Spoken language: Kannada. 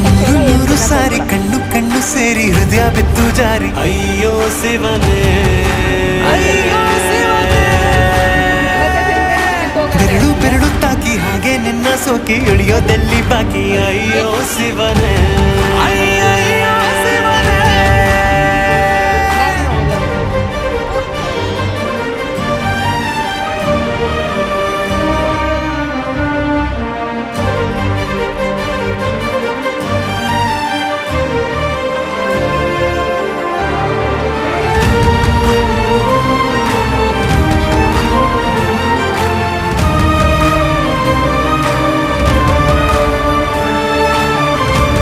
ನೂರು ನೂರು ಸಾರಿ ಕಣ್ಣು ಕಣ್ಣು ಸೇರಿ ಹೃದಯ ಬಿತ್ತು ಜಾರಿ ಅಯ್ಯೋ ಶಿವನೇ ಬೆರಳು ಬೆರಳು ತಾಕಿ ಹಾಗೆ ನಿನ್ನ ಸೋಕಿ ಇಳಿಯೋದೆಲ್ಲಿ ಬಾಕಿ ಅಯ್ಯೋ ಶಿವನೇ